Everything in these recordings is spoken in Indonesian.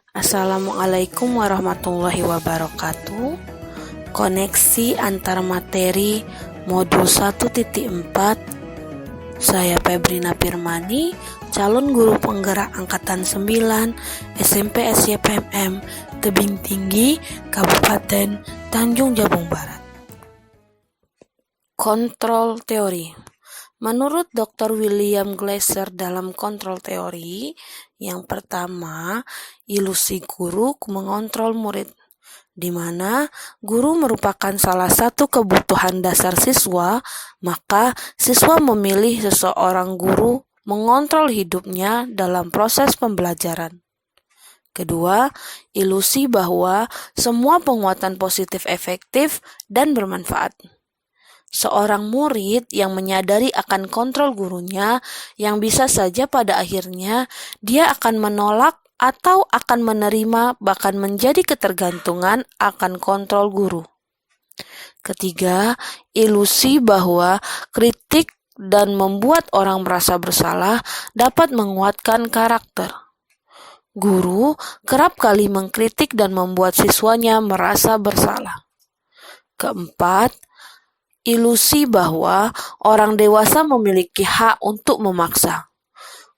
Assalamualaikum warahmatullahi wabarakatuh. Koneksi antar materi modul 1.4. Saya Febrina Firmani, calon guru penggerak angkatan 9 SMP SYPMM Tebing Tinggi, Kabupaten Tanjung Jabung Barat. Kontrol teori. Menurut Dr. William Glasser dalam kontrol teori, yang pertama, ilusi guru mengontrol murid, di mana guru merupakan salah satu kebutuhan dasar siswa, maka siswa memilih seseorang guru mengontrol hidupnya dalam proses pembelajaran. Kedua, ilusi bahwa semua penguatan positif efektif dan bermanfaat. Seorang murid yang menyadari akan kontrol gurunya, yang bisa saja pada akhirnya dia akan menolak atau akan menerima, bahkan menjadi ketergantungan akan kontrol guru. Ketiga, ilusi bahwa kritik dan membuat orang merasa bersalah dapat menguatkan karakter. Guru kerap kali mengkritik dan membuat siswanya merasa bersalah. Keempat, ilusi bahwa orang dewasa memiliki hak untuk memaksa.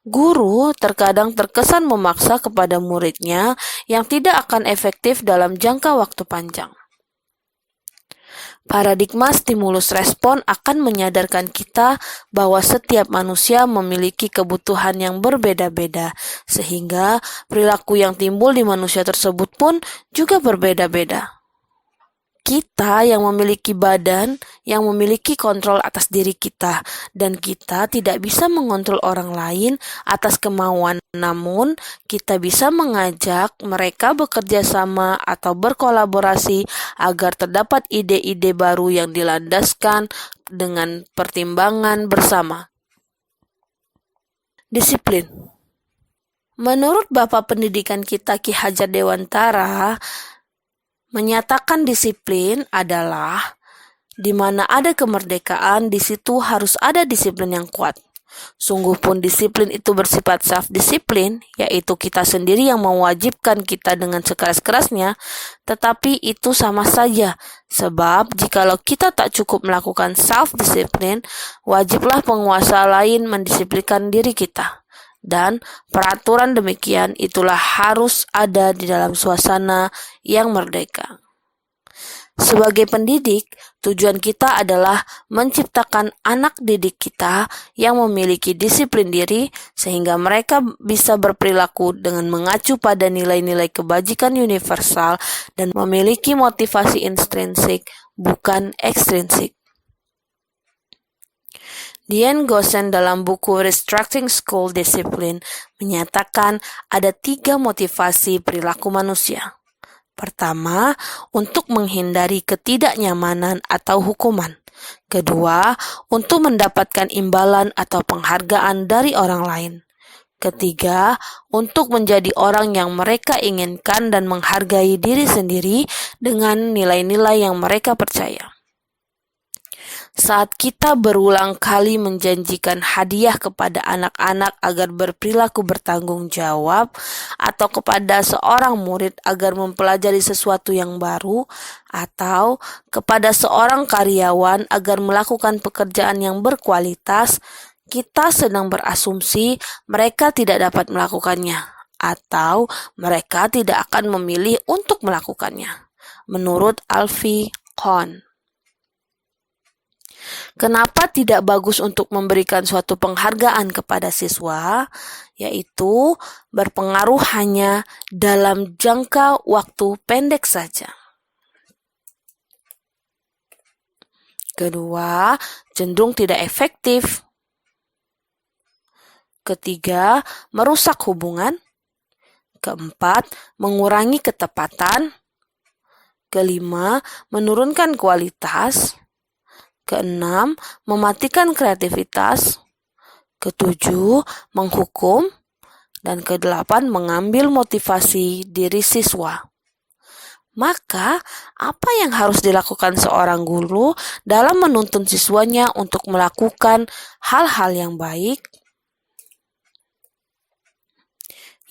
Guru terkadang terkesan memaksa kepada muridnya yang tidak akan efektif dalam jangka waktu panjang. Paradigma stimulus respon akan menyadarkan kita bahwa setiap manusia memiliki kebutuhan yang berbeda-beda, sehingga perilaku yang timbul di manusia tersebut pun juga berbeda-beda. Kita yang memiliki badan, yang memiliki kontrol atas diri kita, dan kita tidak bisa mengontrol orang lain atas kemauan, namun kita bisa mengajak mereka bekerja sama atau berkolaborasi agar terdapat ide-ide baru yang dilandaskan dengan pertimbangan bersama. Disiplin. Menurut Bapak Pendidikan kita Ki Hajar Dewantara, menyatakan disiplin adalah di mana ada kemerdekaan, di situ harus ada disiplin yang kuat. Sungguh pun disiplin itu bersifat self-disiplin, yaitu kita sendiri yang mewajibkan kita dengan sekeras-kerasnya, tetapi itu sama saja. Sebab jikalau kita tak cukup melakukan self-disiplin, wajiblah penguasa lain mendisiplinkan diri kita. Dan peraturan demikian itulah harus ada di dalam suasana yang merdeka. Sebagai pendidik, tujuan kita adalah menciptakan anak didik kita yang memiliki disiplin diri sehingga mereka bisa berperilaku dengan mengacu pada nilai-nilai kebajikan universal dan memiliki motivasi intrinsik, bukan ekstrinsik. Diane Gossen dalam buku Restructuring School Discipline menyatakan ada 3 motivasi perilaku manusia. Pertama, untuk menghindari ketidaknyamanan atau hukuman. Kedua, untuk mendapatkan imbalan atau penghargaan dari orang lain. Ketiga, untuk menjadi orang yang mereka inginkan dan menghargai diri sendiri dengan nilai-nilai yang mereka percaya. Saat kita berulang kali menjanjikan hadiah kepada anak-anak agar berperilaku bertanggung jawab, atau kepada seorang murid agar mempelajari sesuatu yang baru, atau kepada seorang karyawan agar melakukan pekerjaan yang berkualitas, kita sedang berasumsi mereka tidak dapat melakukannya, atau mereka tidak akan memilih untuk melakukannya. Menurut Alfie Kohn. Kenapa tidak bagus untuk memberikan suatu penghargaan kepada siswa, yaitu berpengaruh hanya dalam jangka waktu pendek saja. Kedua, cenderung tidak efektif. Ketiga, merusak hubungan. Keempat, mengurangi ketepatan. Kelima, menurunkan kualitas. Keenam, mematikan kreativitas. Ketujuh, menghukum. Dan kedelapan, mengambil motivasi diri siswa. Maka, apa yang harus dilakukan seorang guru dalam menuntun siswanya untuk melakukan hal-hal yang baik?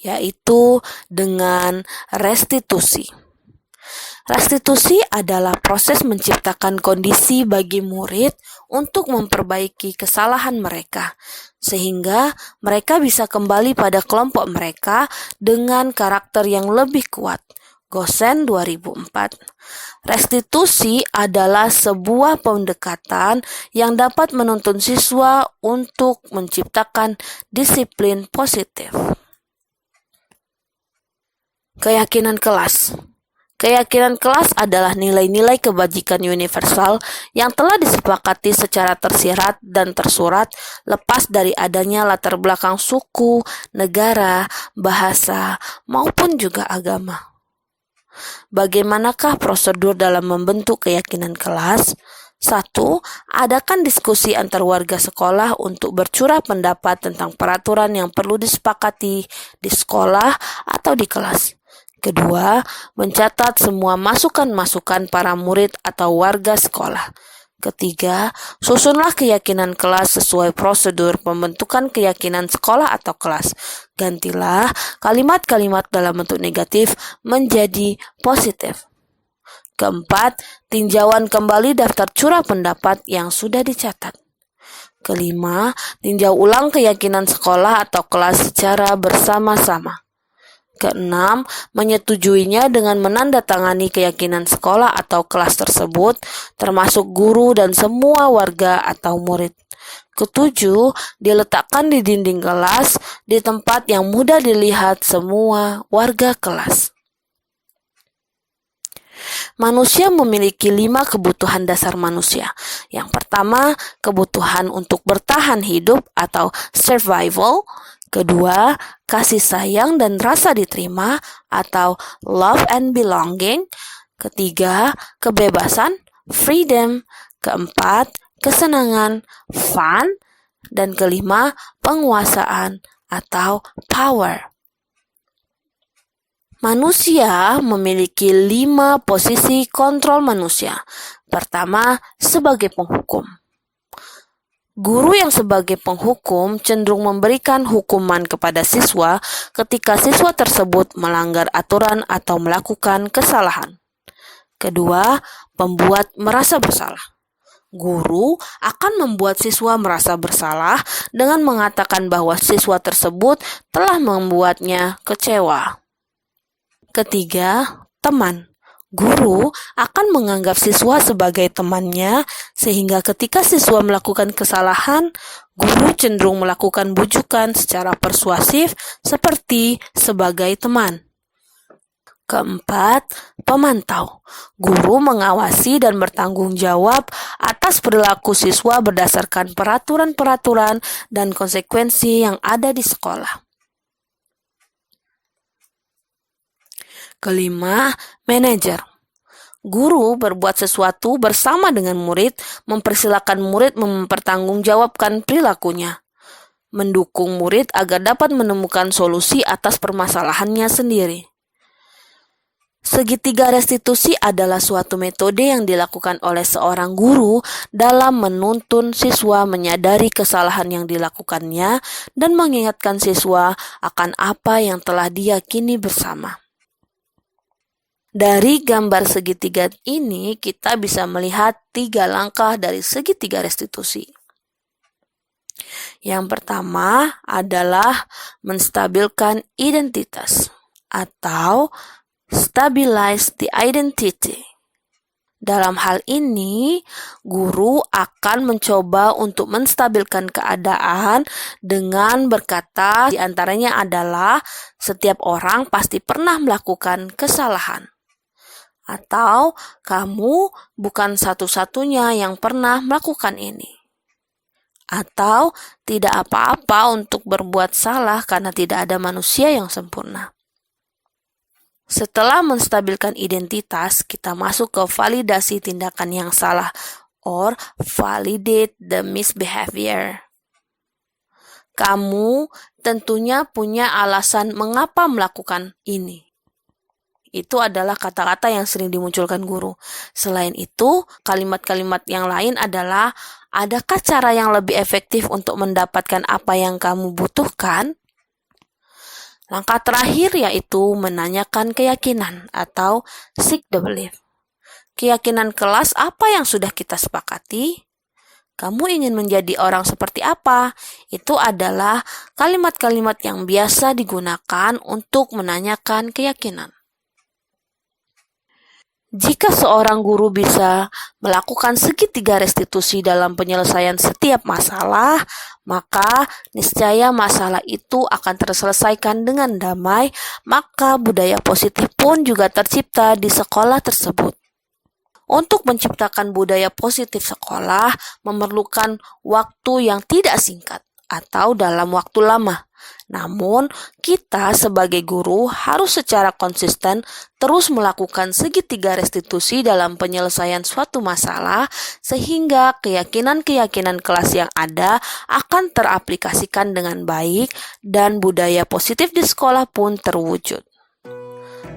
yaitu dengan restitusi. Restitusi adalah proses menciptakan kondisi bagi murid untuk memperbaiki kesalahan mereka, sehingga mereka bisa kembali pada kelompok mereka dengan karakter yang lebih kuat. Gosen 2004. Restitusi adalah sebuah pendekatan yang dapat menuntun siswa untuk menciptakan disiplin positif. Keyakinan kelas. Keyakinan kelas adalah nilai-nilai kebajikan universal yang telah disepakati secara tersirat dan tersurat lepas dari adanya latar belakang suku, negara, bahasa, maupun juga agama. Bagaimanakah prosedur dalam membentuk keyakinan kelas? 1. Adakan diskusi antar warga sekolah untuk bercurah pendapat tentang peraturan yang perlu disepakati di sekolah atau di kelas. Kedua, mencatat semua masukan-masukan para murid atau warga sekolah. Ketiga, susunlah keyakinan kelas sesuai prosedur pembentukan keyakinan sekolah atau kelas. Gantilah kalimat-kalimat dalam bentuk negatif menjadi positif. Keempat, tinjauan kembali daftar curah pendapat yang sudah dicatat. Kelima, tinjau ulang keyakinan sekolah atau kelas secara bersama-sama. Keenam, menyetujuinya dengan menandatangani keyakinan sekolah atau kelas tersebut, termasuk guru dan semua warga atau murid. Ketujuh, diletakkan di dinding kelas di tempat yang mudah dilihat semua warga kelas. Manusia memiliki 5 kebutuhan dasar manusia. Yang pertama, kebutuhan untuk bertahan hidup atau survival. Kedua, kasih sayang dan rasa diterima atau love and belonging. Ketiga, kebebasan, freedom. Keempat, kesenangan, fun. Dan kelima, penguasaan atau power. Manusia memiliki 5 posisi kontrol manusia. Pertama, sebagai penghukum. Guru yang sebagai penghukum cenderung memberikan hukuman kepada siswa ketika siswa tersebut melanggar aturan atau melakukan kesalahan. Kedua, pembuat merasa bersalah. Guru akan membuat siswa merasa bersalah dengan mengatakan bahwa siswa tersebut telah membuatnya kecewa. Ketiga, teman. Guru akan menganggap siswa sebagai temannya, sehingga ketika siswa melakukan kesalahan, guru cenderung melakukan bujukan secara persuasif seperti sebagai teman. Keempat, pemantau. Guru mengawasi dan bertanggung jawab atas perilaku siswa berdasarkan peraturan-peraturan dan konsekuensi yang ada di sekolah. Kelima, manajer. Guru berbuat sesuatu bersama dengan murid, mempersilakan murid mempertanggungjawabkan perilakunya, mendukung murid agar dapat menemukan solusi atas permasalahannya sendiri. Segitiga restitusi adalah suatu metode yang dilakukan oleh seorang guru dalam menuntun siswa menyadari kesalahan yang dilakukannya dan mengingatkan siswa akan apa yang telah diyakini bersama. Dari gambar segitiga ini, kita bisa melihat 3 langkah dari segitiga restitusi. Yang pertama adalah menstabilkan identitas atau stabilize the identity. Dalam hal ini, guru akan mencoba untuk menstabilkan keadaan dengan berkata, di antaranya adalah setiap orang pasti pernah melakukan kesalahan. Atau kamu bukan satu-satunya yang pernah melakukan ini. Atau tidak apa-apa untuk berbuat salah karena tidak ada manusia yang sempurna. Setelah menstabilkan identitas, kita masuk ke validasi tindakan yang salah or validate the misbehavior. Kamu tentunya punya alasan mengapa melakukan ini. Itu adalah kata-kata yang sering dimunculkan guru. Selain itu, kalimat-kalimat yang lain adalah, adakah cara yang lebih efektif untuk mendapatkan apa yang kamu butuhkan? Langkah terakhir yaitu menanyakan keyakinan atau seek the belief. Keyakinan kelas apa yang sudah kita sepakati? Kamu ingin menjadi orang seperti apa? Itu adalah kalimat-kalimat yang biasa digunakan untuk menanyakan keyakinan. Jika seorang guru bisa melakukan segitiga restitusi dalam penyelesaian setiap masalah, maka niscaya masalah itu akan terselesaikan dengan damai, maka budaya positif pun juga tercipta di sekolah tersebut. Untuk menciptakan budaya positif sekolah memerlukan waktu yang tidak singkat atau dalam waktu lama. Namun, kita sebagai guru harus secara konsisten terus melakukan segitiga restitusi dalam penyelesaian suatu masalah sehingga keyakinan-keyakinan kelas yang ada akan teraplikasikan dengan baik dan budaya positif di sekolah pun terwujud.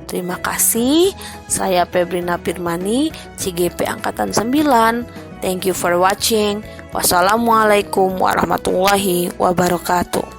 Terima kasih, saya Febrina Firmani, CGP Angkatan 9. Thank you for watching. Wassalamualaikum warahmatullahi wabarakatuh.